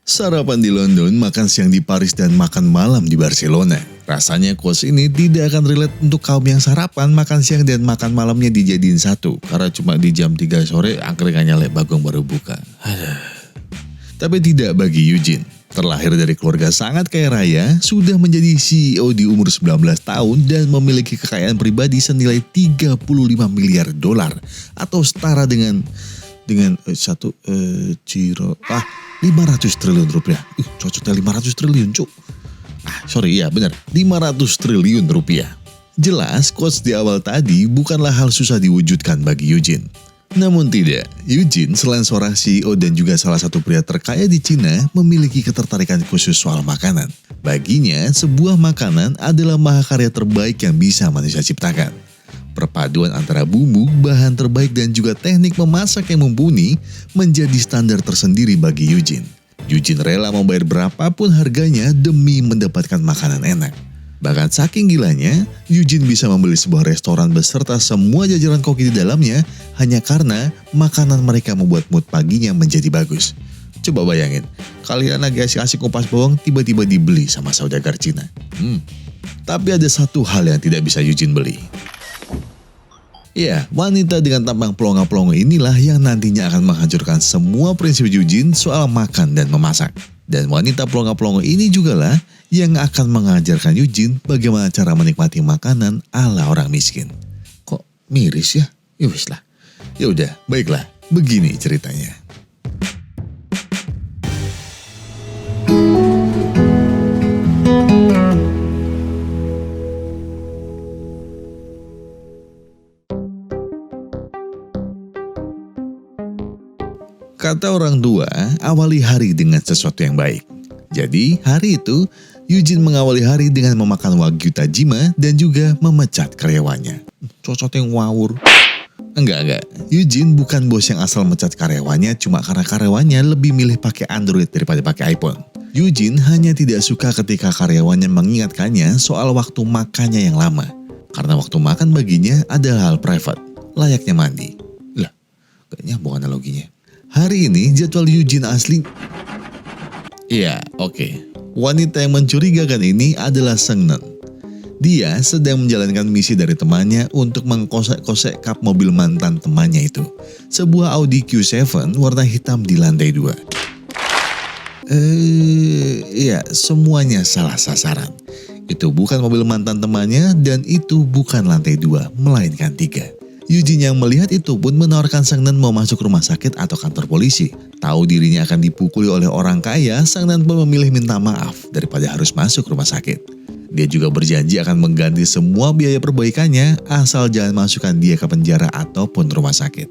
Sarapan di London, makan siang di Paris, dan makan malam di Barcelona. Rasanya quotes ini tidak akan relate untuk kaum yang sarapan, makan siang, dan makan malamnya dijadiin satu. Karena cuma di jam 3 sore angkringannya lek bagong baru buka. Tapi tidak bagi Eugene. Terlahir dari keluarga sangat kaya raya, sudah menjadi CEO di umur 19 tahun dan memiliki kekayaan pribadi senilai 35 miliar dolar atau setara dengan 500 triliun rupiah. Cocoknya 500 triliun cuk. Benar, 500 triliun rupiah. Jelas quotes di awal tadi bukanlah hal susah diwujudkan bagi Eugene. Namun tidak, Eugene selain seorang CEO dan juga salah satu pria terkaya di Cina memiliki ketertarikan khusus soal makanan. Baginya, sebuah makanan adalah mahakarya terbaik yang bisa manusia ciptakan. Perpaduan antara bumbu, bahan terbaik dan juga teknik memasak yang mumpuni menjadi standar tersendiri bagi Eugene. Eugene rela membayar berapapun harganya demi mendapatkan makanan enak. Bahkan saking gilanya, Eugene bisa membeli sebuah restoran beserta semua jajaran koki di dalamnya hanya karena makanan mereka membuat mood paginya menjadi bagus. Coba bayangin, kalian lagi asik-asik kupas bawang tiba-tiba dibeli sama saudagar Cina. Tapi ada satu hal yang tidak bisa Eugene beli. Ya, wanita dengan tampang pelongo-pelongo inilah yang nantinya akan menghancurkan semua prinsip Eugene soal makan dan memasak. Dan wanita pelongo-pelongo ini jugalah yang akan mengajarkan Eugene bagaimana cara menikmati makanan ala orang miskin. Kok miris ya? Ya udah, baiklah, begini ceritanya. Kata orang tua, awali hari dengan sesuatu yang baik. Jadi, hari itu, Eugene mengawali hari dengan memakan wagyu tajima dan juga memecat karyawannya. Cocok yang ngawur. Enggak. Eugene bukan bos yang asal mecat karyawannya cuma karena karyawannya lebih milih pakai Android daripada pakai iPhone. Eugene hanya tidak suka ketika karyawannya mengingatkannya soal waktu makannya yang lama. Karena waktu makan baginya adalah hal private, layaknya mandi. Lah, gak nyambung analoginya. Hari ini jadwal Eugene asli. Wanita yang mencurigakan ini adalah Seung-neun. Dia sedang menjalankan misi dari temannya untuk mengkosek-kosek kap mobil mantan temannya itu. Sebuah Audi Q7 warna hitam di lantai 2. Semuanya salah sasaran. Itu bukan mobil mantan temannya dan itu bukan lantai 2, melainkan 3. Eugene yang melihat itu pun menawarkan Seung-neun mau masuk rumah sakit atau kantor polisi. Tahu dirinya akan dipukuli oleh orang kaya, Seung-neun pun memilih minta maaf daripada harus masuk rumah sakit. Dia juga berjanji akan mengganti semua biaya perbaikannya asal jangan masukkan dia ke penjara ataupun rumah sakit.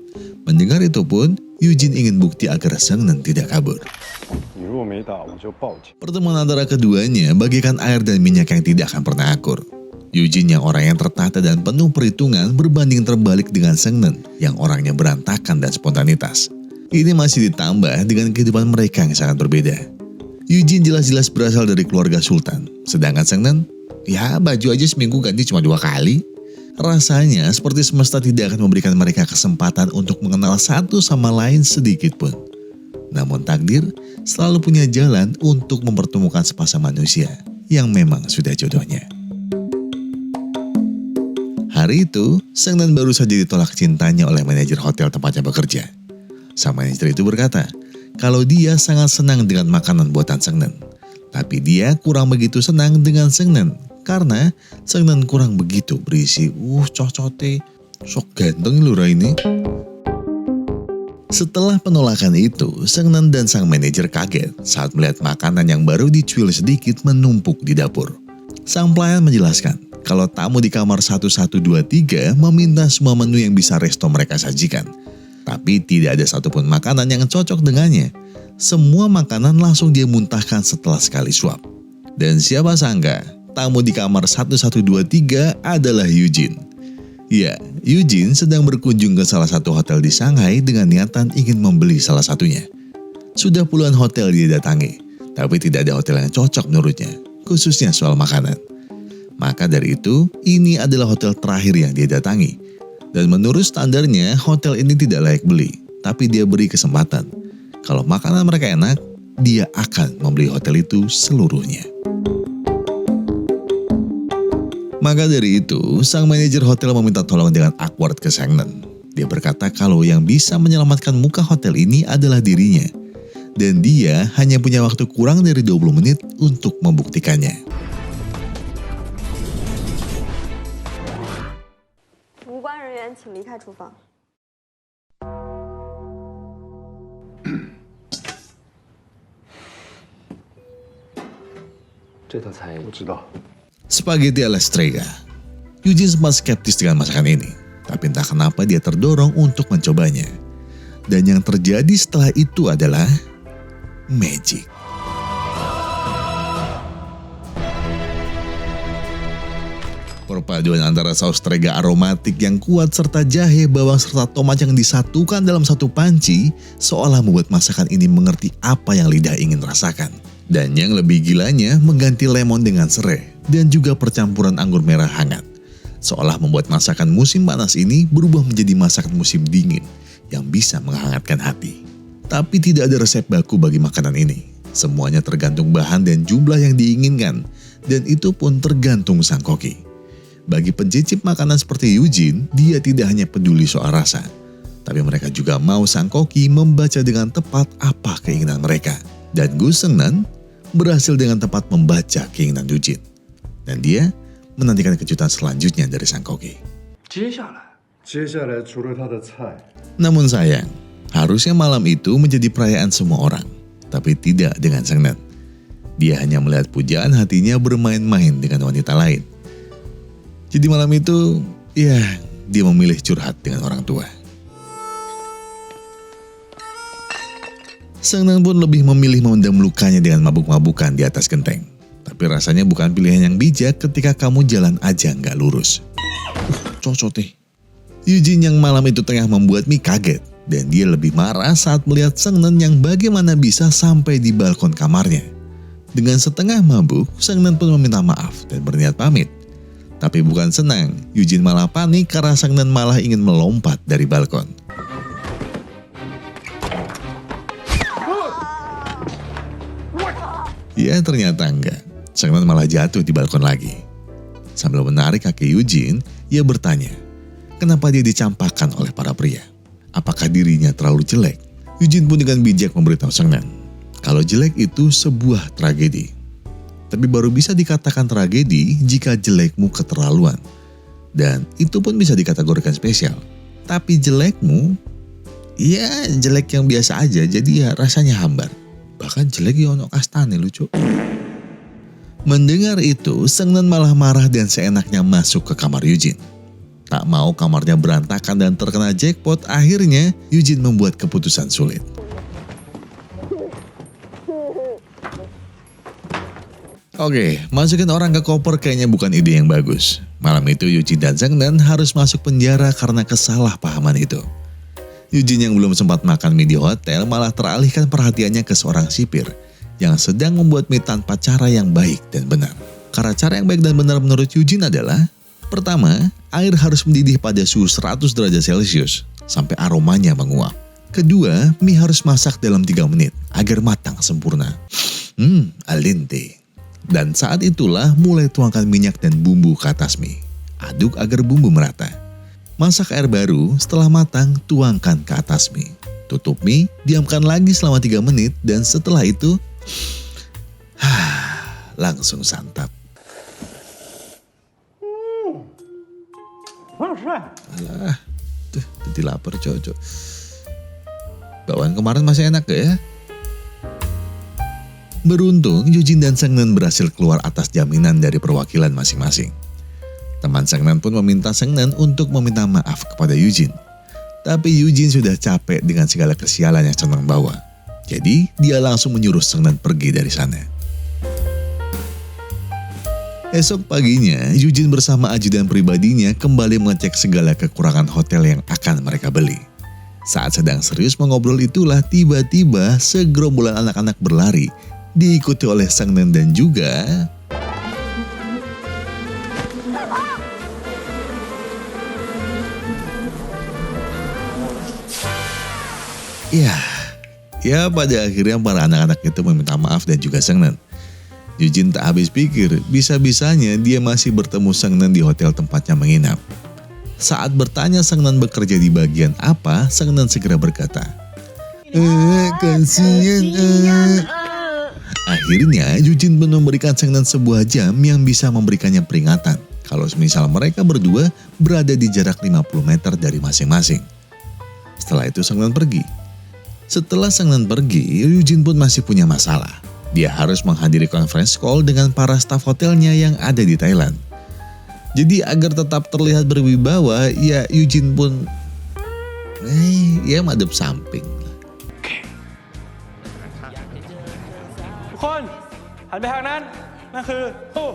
Mendengar itu pun, Eugene ingin bukti agar Seung-neun tidak kabur. Pertemuan antara keduanya bagaikan air dan minyak yang tidak akan pernah akur. Eugene yang orang yang tertata dan penuh perhitungan berbanding terbalik dengan Seung-neun yang orangnya berantakan dan spontanitas. Ini masih ditambah dengan kehidupan mereka yang sangat berbeda. Eugene jelas-jelas berasal dari keluarga sultan, sedangkan Seung-neun, baju aja seminggu ganti cuma 2 kali. Rasanya seperti semesta tidak akan memberikan mereka kesempatan untuk mengenal satu sama lain sedikit pun. Namun takdir selalu punya jalan untuk mempertemukan sepasang manusia yang memang sudah jodohnya. Hari itu, Seung-neun baru saja ditolak cintanya oleh manajer hotel tempatnya bekerja. Sang manajer itu berkata, kalau dia sangat senang dengan makanan buatan Seung-neun. Tapi dia kurang begitu senang dengan Seung-neun karena Seung-neun kurang begitu berisi. Cocote, sok ganteng lura ini. Setelah penolakan itu, Seung-neun dan sang manajer kaget saat melihat makanan yang baru dicuil sedikit menumpuk di dapur. Sang pelayan menjelaskan, kalau tamu di kamar 1123 meminta semua menu yang bisa resto mereka sajikan. Tapi tidak ada satupun makanan yang cocok dengannya. Semua makanan langsung dia muntahkan setelah sekali suap. Dan siapa sangka, tamu di kamar 1123 adalah Eugene. Ya, Eugene sedang berkunjung ke salah satu hotel di Shanghai dengan niatan ingin membeli salah satunya. Sudah puluhan hotel dia datangi, tapi tidak ada hotel yang cocok menurutnya, khususnya soal makanan. Maka dari itu, ini adalah hotel terakhir yang dia datangi. Dan menurut standarnya, hotel ini tidak layak beli, tapi dia beri kesempatan. Kalau makanan mereka enak, dia akan membeli hotel itu seluruhnya. Maka dari itu, sang manajer hotel meminta tolong dengan awkward ke Sang-nan. Dia berkata kalau yang bisa menyelamatkan muka hotel ini adalah dirinya. Dan dia hanya punya waktu kurang dari 20 menit untuk membuktikannya. 无关人员请离开厨房。这道菜我知道。 Spaghetti alla strega. Eugene sempat skeptis dengan masakan ini, tapi entah kenapa dia terdorong untuk mencobanya. Dan yang terjadi setelah itu adalah magic. Perpaduan antara saus strega aromatik yang kuat serta jahe, bawang serta tomat yang disatukan dalam satu panci seolah membuat masakan ini mengerti apa yang lidah ingin rasakan. Dan yang lebih gilanya mengganti lemon dengan serai dan juga percampuran anggur merah hangat. Seolah membuat masakan musim panas ini berubah menjadi masakan musim dingin yang bisa menghangatkan hati. Tapi tidak ada resep baku bagi makanan ini. Semuanya tergantung bahan dan jumlah yang diinginkan. Dan itu pun tergantung sang koki. Bagi pencicip makanan seperti Eugene, dia tidak hanya peduli soal rasa. Tapi mereka juga mau sang koki membaca dengan tepat apa keinginan mereka. Dan Gu Sang-nan berhasil dengan tepat membaca keinginan Eugene. Dan dia menantikan kejutan selanjutnya dari sang koki. 接下来除了他的菜， Namun sayang, harusnya malam itu menjadi perayaan semua orang. Tapi tidak dengan Sang-nan. Dia hanya melihat pujaan hatinya bermain-main dengan wanita lain. Jadi malam itu, ya dia memilih curhat dengan orang tua. Sang-nan pun lebih memilih memendam lukanya dengan mabuk-mabukan di atas genteng. Tapi rasanya bukan pilihan yang bijak ketika kamu jalan aja nggak lurus. Cocok deh. Eugene yang malam itu tengah membuat Mi kaget. Dan dia lebih marah saat melihat Sang-nan yang bagaimana bisa sampai di balkon kamarnya. Dengan setengah mabuk, Sang-nan pun meminta maaf dan berniat pamit. Tapi bukan senang, Eugene malah panik karena Sang-nan malah ingin melompat dari balkon. Ya ternyata enggak. Sang-nan malah jatuh di balkon lagi. Sambil menarik kaki Eugene, ia bertanya, kenapa dia dicampakkan oleh para pria? Apakah dirinya terlalu jelek? Eugene pun dengan bijak memberitahu Sang-nan, kalau jelek itu sebuah tragedi. Tapi baru bisa dikatakan tragedi jika jelekmu keterlaluan. Dan itu pun bisa dikategorikan spesial. Tapi jelekmu, ya jelek yang biasa aja, jadi ya rasanya hambar. Bahkan jelek ya ono kastane lucu. Mendengar itu, Sang-nan malah marah dan seenaknya masuk ke kamar Eugene. Tak mau kamarnya berantakan dan terkena jackpot, akhirnya Eugene membuat keputusan sulit. Oke, masukin orang ke koper kayaknya bukan ide yang bagus. Malam itu Eugene dan Sang-nan harus masuk penjara karena kesalahpahaman itu. Eugene yang belum sempat makan mie di hotel malah teralihkan perhatiannya ke seorang sipir yang sedang membuat mie tanpa cara yang baik dan benar. Karena cara yang baik dan benar menurut Eugene adalah, pertama, air harus mendidih pada suhu 100 derajat Celcius sampai aromanya menguap. Kedua, mie harus masak dalam 3 menit agar matang sempurna. Al dente. Dan saat itulah mulai tuangkan minyak dan bumbu ke atas mie. Aduk agar bumbu merata. Masak air baru, setelah matang tuangkan ke atas mie. Tutup mie, diamkan lagi selama 3 menit dan setelah itu langsung santap. Alah, tuh jadi lapar cocok. Bawaan kemarin masih enak gak ya? Beruntung, Eugene dan Sang-nan berhasil keluar atas jaminan dari perwakilan masing-masing. Teman Sang-nan pun meminta Sang-nan untuk meminta maaf kepada Eugene. Tapi Eugene sudah capek dengan segala kesialan yang Sang-nan bawa. Jadi, dia langsung menyuruh Sang-nan pergi dari sana. Esok paginya, Eugene bersama ajudan pribadinya kembali mengecek segala kekurangan hotel yang akan mereka beli. Saat sedang serius mengobrol itulah tiba-tiba segerombolan anak-anak berlari, diikuti oleh Sang-nan dan juga ya, Ya pada akhirnya para anak-anak itu meminta maaf dan juga Seungneun. Yujin tak habis pikir, bisa-bisanya dia masih bertemu Seungneun di hotel tempatnya menginap. Saat bertanya Seungneun bekerja di bagian apa, Seungneun segera berkata, kasihan. Akhirnya Yujin pun memberikan Seungneun sebuah jam yang bisa memberikannya peringatan kalau semisal mereka berdua berada di jarak 50 meter dari masing-masing. Setelah itu Seungneun pergi. Setelah Seungneun pergi, Yujin pun masih punya masalah. Dia harus menghadiri conference call dengan para staf hotelnya yang ada di Thailand. Jadi agar tetap terlihat berwibawa, ya Yujin pun ya madep samping. ทุกคนหันไปทางนั้นนั่นคือตู้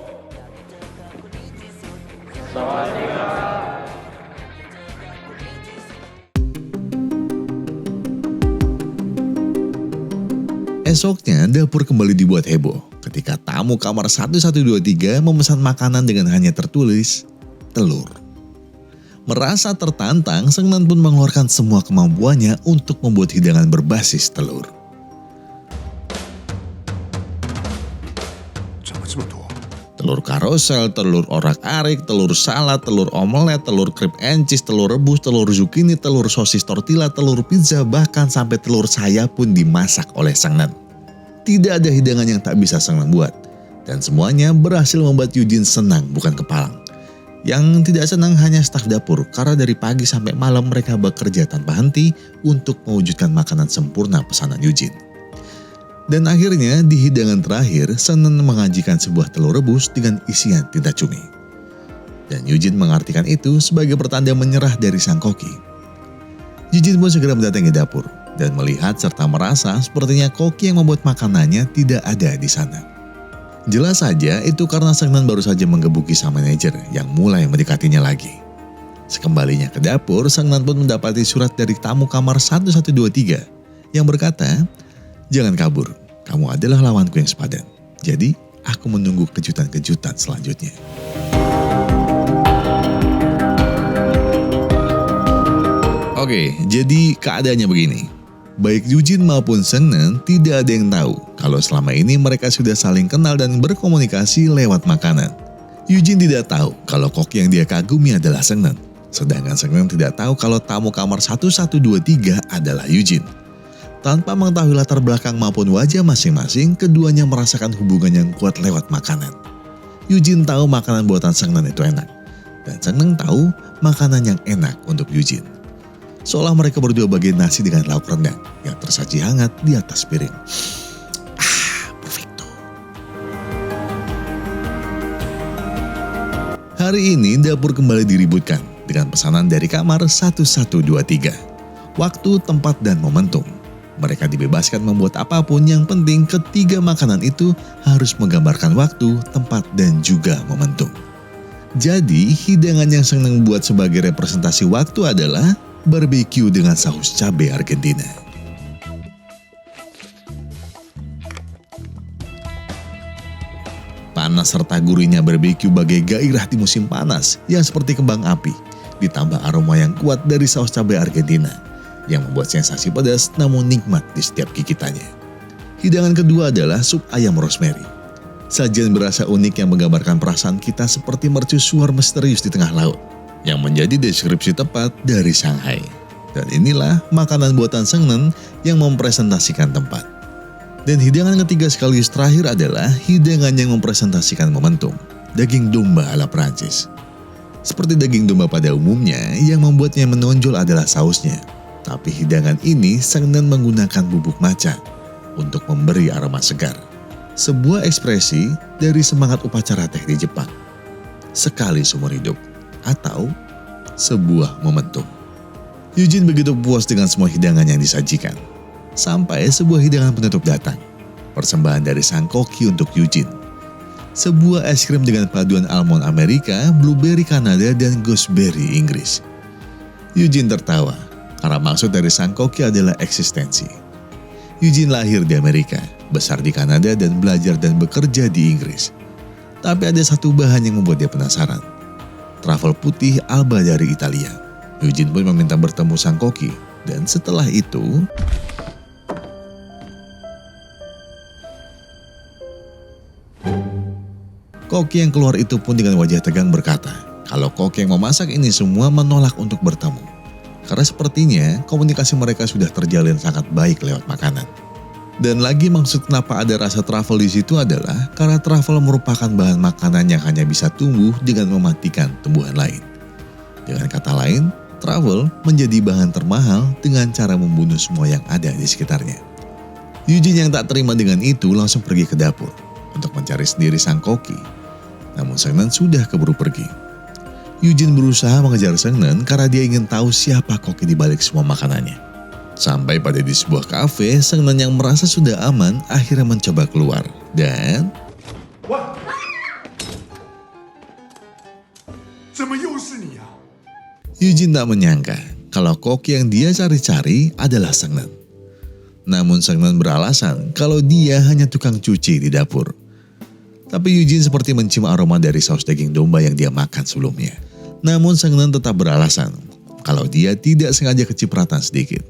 Esoknya dapur kembali dibuat heboh ketika tamu kamar 1123 memesan makanan dengan hanya tertulis telur. Merasa tertantang, Seungneun pun mengeluarkan semua kemampuannya untuk membuat hidangan berbasis telur. 怎么这么多？ Telur karosel, telur orak-arik, telur salad, telur omelet, telur cream and cheese, telur rebus, telur zucchini, telur sosis tortilla, telur pizza, bahkan sampai telur sayap pun dimasak oleh Seungneun. Tidak ada hidangan yang tak bisa Seungneun buat. Dan semuanya berhasil membuat Yujin senang bukan kepalang. Yang tidak senang hanya staf dapur karena dari pagi sampai malam mereka bekerja tanpa henti untuk mewujudkan makanan sempurna pesanan Yujin. Dan akhirnya di hidangan terakhir, Seungneun mengajikan sebuah telur rebus dengan isian tinta cumi. Dan Yujin mengartikan itu sebagai pertanda menyerah dari sang koki. Yujin pun segera mendatangi dapur dan melihat serta merasa sepertinya koki yang membuat makanannya tidak ada di sana. Jelas saja itu karena Seungneun baru saja menggebuki sang manajer yang mulai mendekatinya lagi. Sekembalinya ke dapur, Seungneun pun mendapati surat dari tamu kamar 1123 yang berkata, "Jangan kabur, kamu adalah lawanku yang sepadan. Jadi, aku menunggu kejutan-kejutan selanjutnya." Oke, jadi keadaannya begini. Baik Yujin maupun Seungneun tidak ada yang tahu kalau selama ini mereka sudah saling kenal dan berkomunikasi lewat makanan. Yujin tidak tahu kalau koki yang dia kagumi adalah Seungneun. Sedangkan Seungneun tidak tahu kalau tamu kamar 1123 adalah Yujin. Tanpa mengetahui latar belakang maupun wajah masing-masing, keduanya merasakan hubungan yang kuat lewat makanan. Yujin tahu makanan buatan Seungneun itu enak. Dan Seungneun tahu makanan yang enak untuk Yujin. Seolah mereka berdua bagian nasi dengan lauk rendang yang tersaji hangat di atas piring. Perfecto. Hari ini dapur kembali diributkan dengan pesanan dari kamar 1123. Waktu, tempat, dan momentum. Mereka dibebaskan membuat apapun, yang penting ketiga makanan itu harus menggambarkan waktu, tempat, dan juga momentum. Jadi hidangan yang Seungneun buat sebagai representasi waktu adalah barbecue dengan saus cabai Argentina. Panas serta gurihnya barbecue bagai gairah di musim panas yang seperti kembang api, ditambah aroma yang kuat dari saus cabai Argentina yang membuat sensasi pedas namun nikmat di setiap gigitannya. Hidangan kedua adalah sup ayam rosemary. Sajian berasa unik yang menggambarkan perasaan kita seperti mercusuar misterius di tengah laut, yang menjadi deskripsi tepat dari Shanghai. Dan inilah makanan buatan Seungneun yang mempresentasikan tempat. Dan hidangan ketiga sekaligus terakhir adalah hidangan yang mempresentasikan momentum, daging domba ala Prancis. Seperti daging domba pada umumnya, yang membuatnya menonjol adalah sausnya. Tapi hidangan ini Seungneun menggunakan bubuk matcha untuk memberi aroma segar. Sebuah ekspresi dari semangat upacara teh di Jepang. Sekali seumur hidup. Atau sebuah momentum. Yujin begitu puas dengan semua hidangan yang disajikan. Sampai sebuah hidangan penutup datang. Persembahan dari sang koki untuk Yujin. Sebuah es krim dengan paduan almond Amerika, blueberry Kanada, dan gooseberry Inggris. Yujin tertawa karena maksud dari sang koki adalah eksistensi. Yujin lahir di Amerika, besar di Kanada, dan belajar dan bekerja di Inggris. Tapi ada satu bahan yang membuat dia penasaran. Truffle putih Alba dari Italia. Yujin pun meminta bertemu sang koki. Dan setelah itu, Koki yang keluar itu pun dengan wajah tegang berkata, kalau koki yang memasak ini semua menolak untuk bertemu. Karena sepertinya komunikasi mereka sudah terjalin sangat baik lewat makanan. Dan lagi maksud kenapa ada rasa truffle di situ adalah karena truffle merupakan bahan makanan yang hanya bisa tumbuh dengan mematikan tumbuhan lain. Dengan kata lain, truffle menjadi bahan termahal dengan cara membunuh semua yang ada di sekitarnya. Eugene yang tak terima dengan itu langsung pergi ke dapur untuk mencari sendiri sang koki. Namun Seungnan sudah keburu pergi. Eugene berusaha mengejar Seungnan karena dia ingin tahu siapa koki di balik semua makanannya. Sampai pada di sebuah kafe, Seungnan yang merasa sudah aman akhirnya mencoba keluar. Dan... Eugene tak menyangka kalau koki yang dia cari-cari adalah Seungnan. Namun Seungnan beralasan kalau dia hanya tukang cuci di dapur. Tapi Eugene seperti mencium aroma dari saus daging domba yang dia makan sebelumnya. Namun Seungnan tetap beralasan kalau dia tidak sengaja kecipratan sedikit.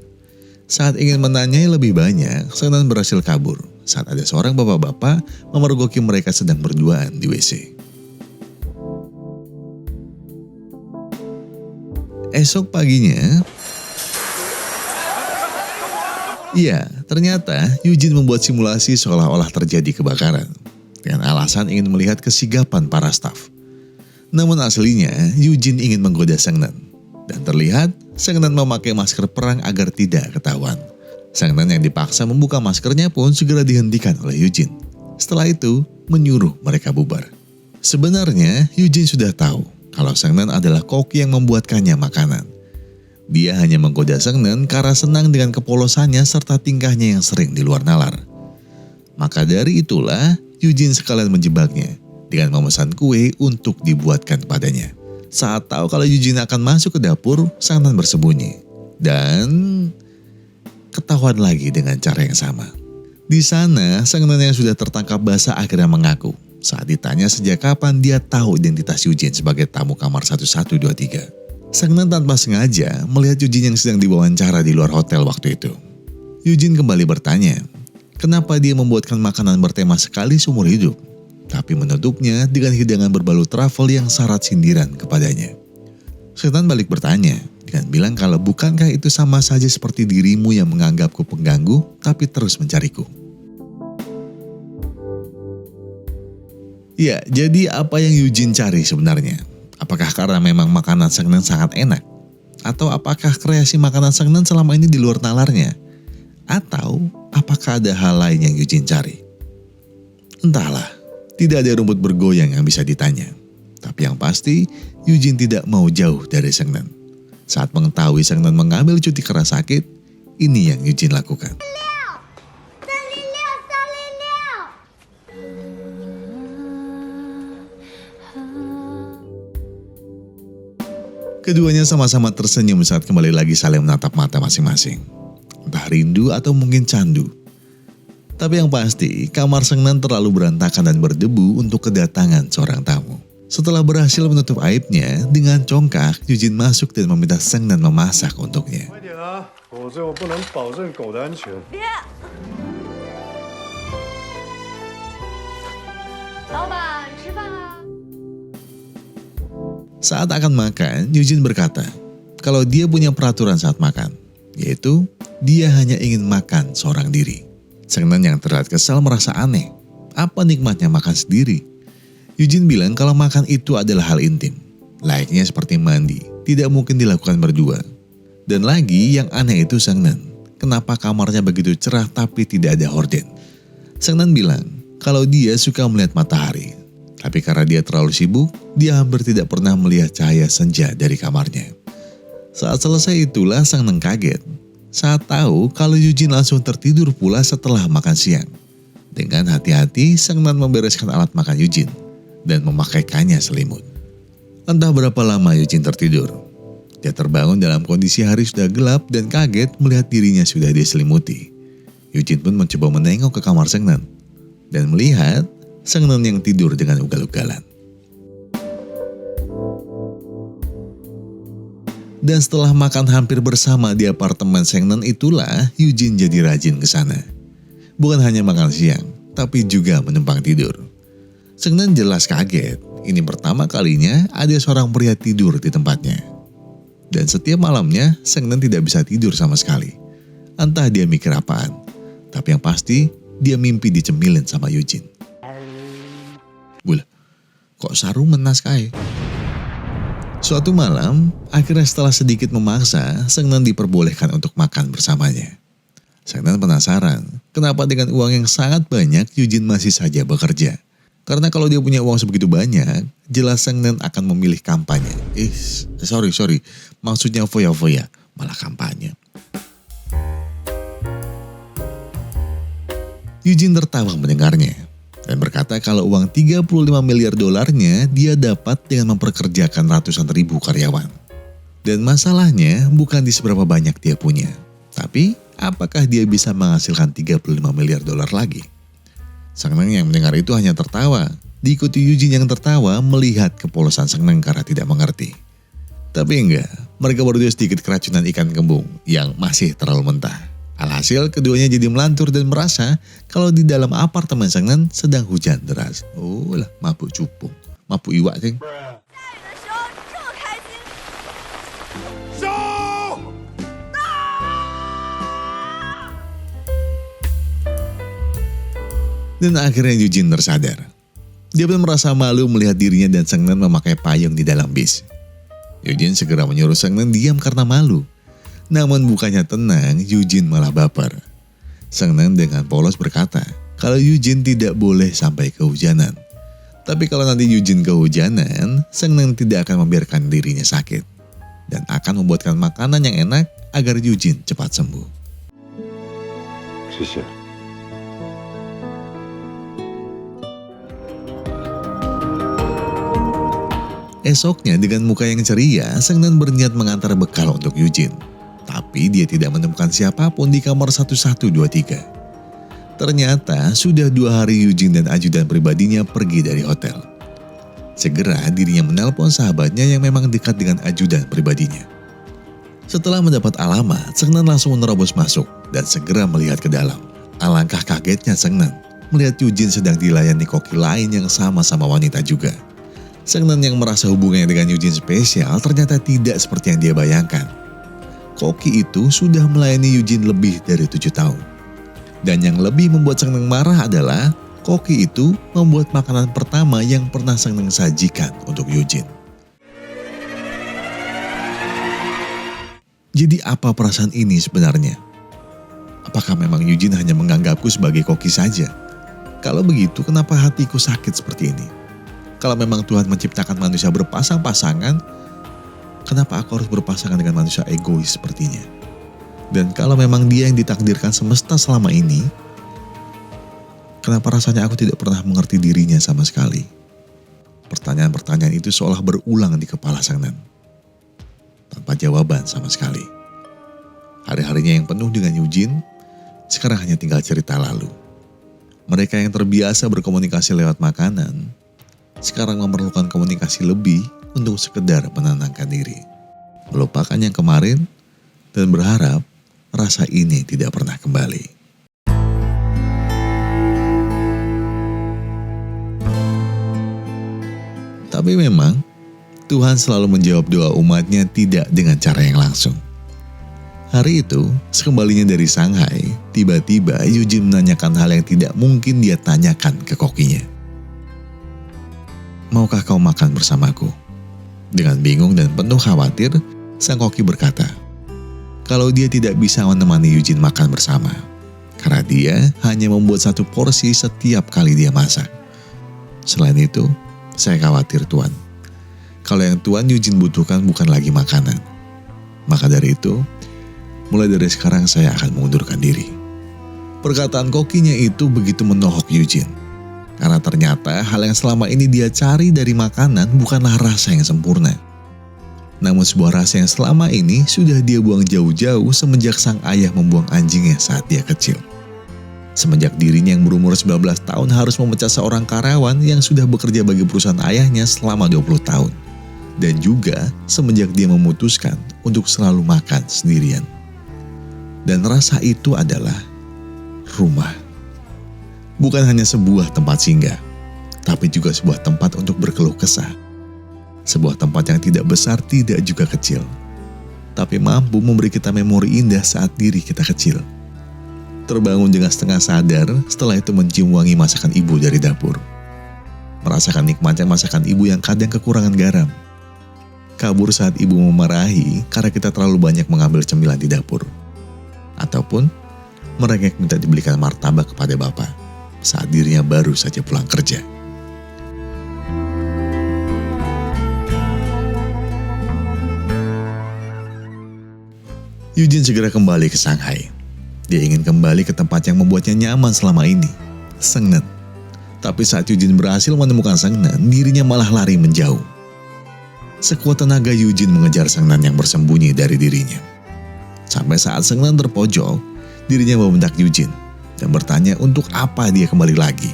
Saat ingin menanyai lebih banyak, Seungnan berhasil kabur saat ada seorang bapak-bapak memergoki mereka sedang berduaan di WC. Esok paginya, ternyata Eugene membuat simulasi seolah-olah terjadi kebakaran dengan alasan ingin melihat kesigapan para staf. Namun aslinya Eugene ingin menggoda Seungnan. Dan terlihat Seungnan memakai masker perang agar tidak ketahuan. Seungnan yang dipaksa membuka maskernya pun segera dihentikan oleh Eugene. Setelah itu menyuruh mereka bubar. Sebenarnya Eugene sudah tahu kalau Seungnan adalah koki yang membuatkannya makanan. Dia hanya menggoda Seungnan karena senang dengan kepolosannya serta tingkahnya yang sering di luar nalar. Maka dari itulah Eugene sekalian menjebaknya dengan memesan kue untuk dibuatkan padanya. Saat tahu kalau Eugene akan masuk ke dapur, Seungnan bersembunyi. Dan ketahuan lagi dengan cara yang sama. Di sana, Seungnan yang sudah tertangkap basah akhirnya mengaku. Saat ditanya sejak kapan dia tahu identitas Eugene sebagai tamu kamar 1123. Seungnan tanpa sengaja melihat Eugene yang sedang diwawancara di luar hotel waktu itu. Eugene kembali bertanya, kenapa dia membuatkan makanan bertema sekali seumur hidup, tapi menutupnya dengan hidangan berbalut truffle yang syarat sindiran kepadanya. Seungnan balik bertanya dengan bilang kalau bukankah itu sama saja seperti dirimu yang menganggapku pengganggu tapi terus mencariku. Ya, jadi apa yang Eugene cari sebenarnya? Apakah karena memang makanan Seungnan sangat enak? Atau apakah kreasi makanan Seungnan selama ini di luar nalarnya? Atau apakah ada hal lain yang Eugene cari? Entahlah, tidak ada rumput bergoyang yang bisa ditanya. Tapi yang pasti, Eugene tidak mau jauh dari Seungnan. Saat mengetahui Seungnan mengambil cuti karena sakit, ini yang Eugene lakukan. Keduanya sama-sama tersenyum saat kembali lagi saling menatap mata masing-masing. Entah rindu atau mungkin candu. Tapi yang pasti, kamar Seungnan terlalu berantakan dan berdebu untuk kedatangan seorang tamu. Setelah berhasil menutup aibnya, dengan congkak, Eugene masuk dan meminta Seungnan memasak untuknya. Saat akan makan, Eugene berkata kalau dia punya peraturan saat makan, yaitu dia hanya ingin makan seorang diri. Seungnan yang terlihat kesal merasa aneh. Apa nikmatnya makan sendiri? Eugene bilang kalau makan itu adalah hal intim. Layaknya seperti mandi, tidak mungkin dilakukan berdua. Dan lagi yang aneh itu Seungnan. Kenapa kamarnya begitu cerah tapi tidak ada horden? Seungnan bilang kalau dia suka melihat matahari. Tapi karena dia terlalu sibuk, dia hampir tidak pernah melihat cahaya senja dari kamarnya. Saat selesai itulah Seungnan kaget. Saat tahu kalau Eugene langsung tertidur pula setelah makan siang. Dengan hati-hati, Seungnan membereskan alat makan Eugene dan memakaikannya selimut. Entah berapa lama Eugene tertidur. Dia terbangun dalam kondisi hari sudah gelap dan kaget melihat dirinya sudah diselimuti. Eugene pun mencoba menengok ke kamar Seungnan dan melihat Seungnan yang tidur dengan ugal-ugalan. Dan setelah makan hampir bersama di apartemen Seungnan itulah Eugene jadi rajin ke sana. Bukan hanya makan siang, tapi juga menumpang tidur. Seng Nan jelas kaget. Ini pertama kalinya ada seorang pria tidur di tempatnya. Dan setiap malamnya Seng Nan tidak bisa tidur sama sekali. Entah dia mikir apaan. Tapi yang pasti dia mimpi dicemilin sama Eugene. Gula, kok Saru menas kae? Suatu malam, akhirnya setelah sedikit memaksa, Seng Nan diperbolehkan untuk makan bersamanya. Seng Nan penasaran, kenapa dengan uang yang sangat banyak Eugene masih saja bekerja. Karena kalau dia punya uang sebegitu banyak, jelas Seng Nan akan memilih kampanye. Sorry. Maksudnya foya-foya, malah kampanye. Eugene tertawa mendengarnya dan berkata kalau uang 35 miliar dolarnya dia dapat dengan memperkerjakan ratusan ribu karyawan. Dan masalahnya bukan di seberapa banyak dia punya, tapi apakah dia bisa menghasilkan 35 miliar dolar lagi? Seng Nan yang mendengar itu hanya tertawa. Diikuti Eugene yang tertawa melihat kepolosan Seng Nan karena tidak mengerti. Tapi enggak, mereka berdua sedikit keracunan ikan kembung yang masih terlalu mentah. Alhasil keduanya jadi melantur dan merasa kalau di dalam apartemen Seng Nan sedang hujan deras. Oh lah, mabuk cupung, mabuk iwak ceng. Dan akhirnya Eugene tersadar. Dia pun merasa malu melihat dirinya dan Seng Nan memakai payung di dalam bis. Eugene segera menyuruh Seng Nan diam karena malu. Namun bukannya tenang, Eugene malah baper. Seng Nan dengan polos berkata kalau Eugene tidak boleh sampai kehujanan. Tapi kalau nanti Eugene kehujanan, Seng Nan tidak akan membiarkan dirinya sakit. Dan akan membuatkan makanan yang enak agar Eugene cepat sembuh. Esoknya dengan muka yang ceria, Seng Nan berniat mengantar bekal untuk Eugene. Tapi dia tidak menemukan siapapun di kamar 1123. Ternyata sudah 2 hari Eugene dan ajudan pribadinya pergi dari hotel. Segera dirinya menelpon sahabatnya yang memang dekat dengan ajudan pribadinya. Setelah mendapat alamat, Seng Nan langsung menerobos masuk dan segera melihat ke dalam. Alangkah kagetnya Seng Nan melihat Eugene sedang dilayani koki lain yang sama-sama wanita juga. Seng Nan yang merasa hubungannya dengan Eugene spesial ternyata tidak seperti yang dia bayangkan. Koki itu sudah melayani Eugene lebih dari 7 tahun. Dan yang lebih membuat Seng Nan marah adalah koki itu membuat makanan pertama yang pernah Seng Nan sajikan untuk Eugene. Jadi apa perasaan ini sebenarnya? Apakah memang Eugene hanya menganggapku sebagai koki saja? Kalau begitu kenapa hatiku sakit seperti ini? Kalau memang Tuhan menciptakan manusia berpasang-pasangan, kenapa aku harus berpasangan dengan manusia egois sepertinya? Dan kalau memang dia yang ditakdirkan semesta selama ini, kenapa rasanya aku tidak pernah mengerti dirinya sama sekali? Pertanyaan-pertanyaan itu seolah berulang di kepala Seng Nan, tanpa jawaban sama sekali. Hari-harinya yang penuh dengan Eugene, sekarang hanya tinggal cerita lalu. Mereka yang terbiasa berkomunikasi lewat makanan, sekarang memerlukan komunikasi lebih untuk sekedar menenangkan diri. Melupakan yang kemarin dan berharap rasa ini tidak pernah kembali. Tapi memang Tuhan selalu menjawab doa umatnya tidak dengan cara yang langsung. Hari itu, sekembalinya dari Shanghai, tiba-tiba Eugene menanyakan hal yang tidak mungkin dia tanyakan ke kokinya. Maukah kau makan bersamaku? Dengan bingung dan penuh khawatir, sang koki berkata, kalau dia tidak bisa menemani Eugene makan bersama, karena dia hanya membuat 1 porsi setiap kali dia masak. Selain itu, saya khawatir Tuan. Kalau yang Tuan Eugene butuhkan bukan lagi makanan. Maka dari itu, mulai dari sekarang saya akan mengundurkan diri. Perkataan kokinya itu begitu menohok Eugene. Karena ternyata hal yang selama ini dia cari dari makanan bukanlah rasa yang sempurna. Namun sebuah rasa yang selama ini sudah dia buang jauh-jauh semenjak sang ayah membuang anjingnya saat dia kecil. Semenjak dirinya yang berumur 19 tahun harus memecat seorang karyawan yang sudah bekerja bagi perusahaan ayahnya selama 20 tahun. Dan juga semenjak dia memutuskan untuk selalu makan sendirian. Dan rasa itu adalah rumah. Bukan hanya sebuah tempat singgah, tapi juga sebuah tempat untuk berkeluh kesah. Sebuah tempat yang tidak besar, tidak juga kecil, tapi mampu memberi kita memori indah saat diri kita kecil. Terbangun dengan setengah sadar, setelah itu mencium wangi masakan ibu dari dapur. Merasakan nikmatnya masakan ibu yang kadang kekurangan garam. Kabur saat ibu memarahi karena kita terlalu banyak mengambil cemilan di dapur. Ataupun merengek minta dibelikan martabak kepada bapak saat dirinya baru saja pulang kerja. Eugene segera kembali ke Shanghai. Dia ingin kembali ke tempat yang membuatnya nyaman selama ini, Seongnan. Tapi saat Eugene berhasil menemukan Seongnan, dirinya malah lari menjauh. Sekuat tenaga Eugene mengejar Seongnan yang bersembunyi dari dirinya. Sampai saat Seongnan terpojok, dirinya membentak Eugene dan bertanya untuk apa dia kembali lagi.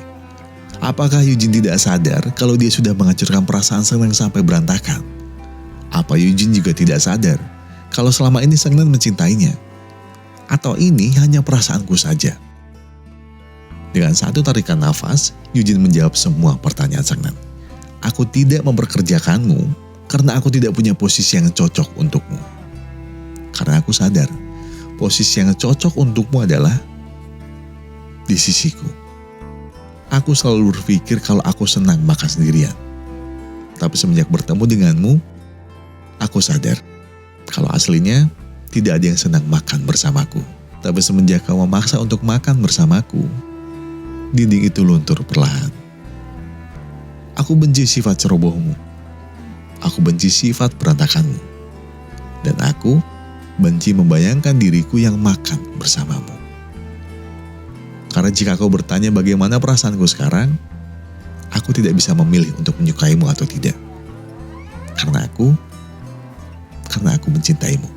Apakah Eugene tidak sadar kalau dia sudah menghancurkan perasaan Seongnan sampai berantakan? Apa Eugene juga tidak sadar kalau selama ini Seongnan mencintainya? Atau ini hanya perasaanku saja? Dengan satu tarikan nafas, Eugene menjawab semua pertanyaan Seongnan. Aku tidak memperkerjakanmu karena aku tidak punya posisi yang cocok untukmu. Karena aku sadar, posisi yang cocok untukmu adalah di sisiku. Aku selalu berpikir kalau aku senang makan sendirian. Tapi semenjak bertemu denganmu, aku sadar kalau aslinya tidak ada yang senang makan bersamaku. Tapi semenjak kau memaksa untuk makan bersamaku, dinding itu luntur perlahan. Aku benci sifat cerobohmu. Aku benci sifat berantakanmu. Dan aku benci membayangkan diriku yang makan bersamamu. Karena jika kau bertanya bagaimana perasaanku sekarang, aku tidak bisa memilih untuk menyukaimu atau tidak. Karena aku mencintaimu.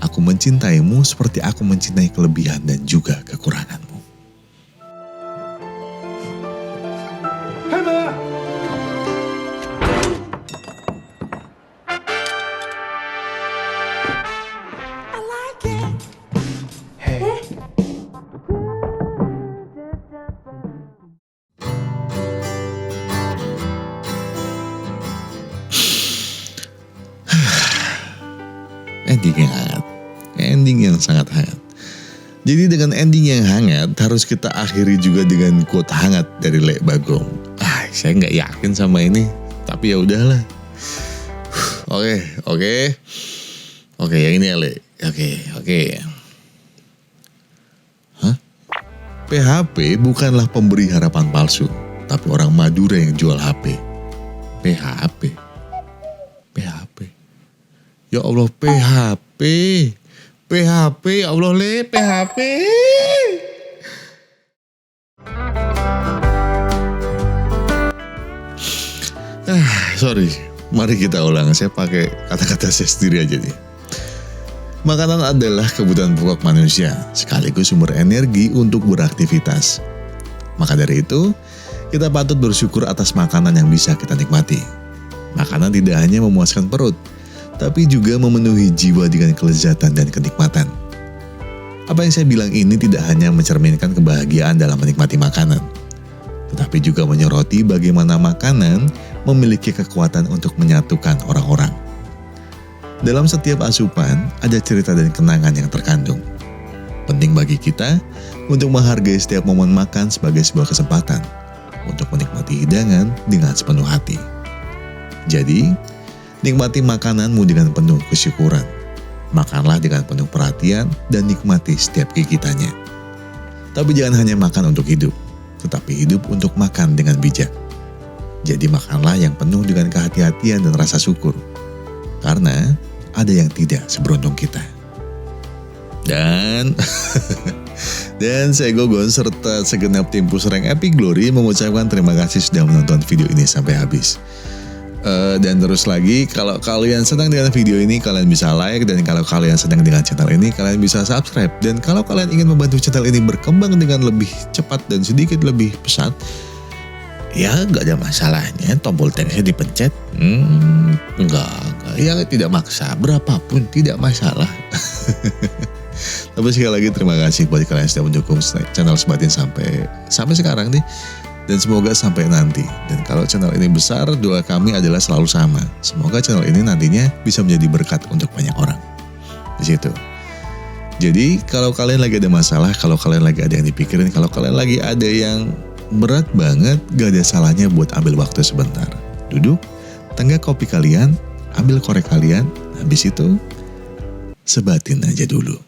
Aku mencintaimu seperti aku mencintai kelebihan dan juga kekuranganmu. 开门！ Ending yang hangat. Ending yang sangat hangat. Jadi dengan ending yang hangat, harus kita akhiri juga dengan quote hangat dari Lek Bagong. Saya nggak yakin sama ini, tapi ya udahlah. Oke, yang ini ya Lek. Oke. Hah? PHP bukanlah pemberi harapan palsu, tapi orang Madura yang jual HP. PHP. Ya Allah, PHP, ya Allah Le, PHP. Sorry, mari kita ulang. Saya pakai kata-kata saya sendiri aja nih. Makanan adalah kebutuhan pokok manusia, sekaligus sumber energi untuk beraktivitas. Maka dari itu, kita patut bersyukur atas makanan yang bisa kita nikmati. Makanan tidak hanya memuaskan perut, tapi juga memenuhi jiwa dengan kelezatan dan kenikmatan. Apa yang saya bilang ini tidak hanya mencerminkan kebahagiaan dalam menikmati makanan, tetapi juga menyoroti bagaimana makanan memiliki kekuatan untuk menyatukan orang-orang. Dalam setiap asupan, ada cerita dan kenangan yang terkandung. Penting bagi kita untuk menghargai setiap momen makan sebagai sebuah kesempatan untuk menikmati hidangan dengan sepenuh hati. Jadi, nikmati makananmu dengan penuh kesyukuran. Makanlah dengan penuh perhatian dan nikmati setiap gigitannya. Tapi jangan hanya makan untuk hidup, tetapi hidup untuk makan dengan bijak. Jadi makanlah yang penuh dengan kehati-hatian dan rasa syukur. Karena ada yang tidak seberuntung kita. Dan saya Gogon serta segenap tim Pusreng Epic Glory mengucapkan terima kasih sudah menonton video ini sampai habis. Dan terus lagi, kalau kalian senang dengan video ini, kalian bisa like. Dan kalau kalian senang dengan channel ini, kalian bisa subscribe. Dan kalau kalian ingin membantu channel ini berkembang dengan lebih cepat dan sedikit lebih pesat, ya gak ada masalahnya tombol teksnya dipencet. Enggak, ya tidak maksa, berapapun tidak masalah. Tapi sekali lagi terima kasih buat kalian yang sudah mendukung channel Sebatin sampai sekarang nih. dan semoga sampai nanti. Dan kalau channel ini besar, doa kami adalah selalu sama. Semoga channel ini nantinya bisa menjadi berkat untuk banyak orang. Di situ. Jadi kalau kalian lagi ada masalah, kalau kalian lagi ada yang dipikirin, kalau kalian lagi ada yang berat banget, gak ada salahnya buat ambil waktu sebentar. Duduk, tenggak kopi kalian, ambil korek kalian, habis itu sebatin aja dulu.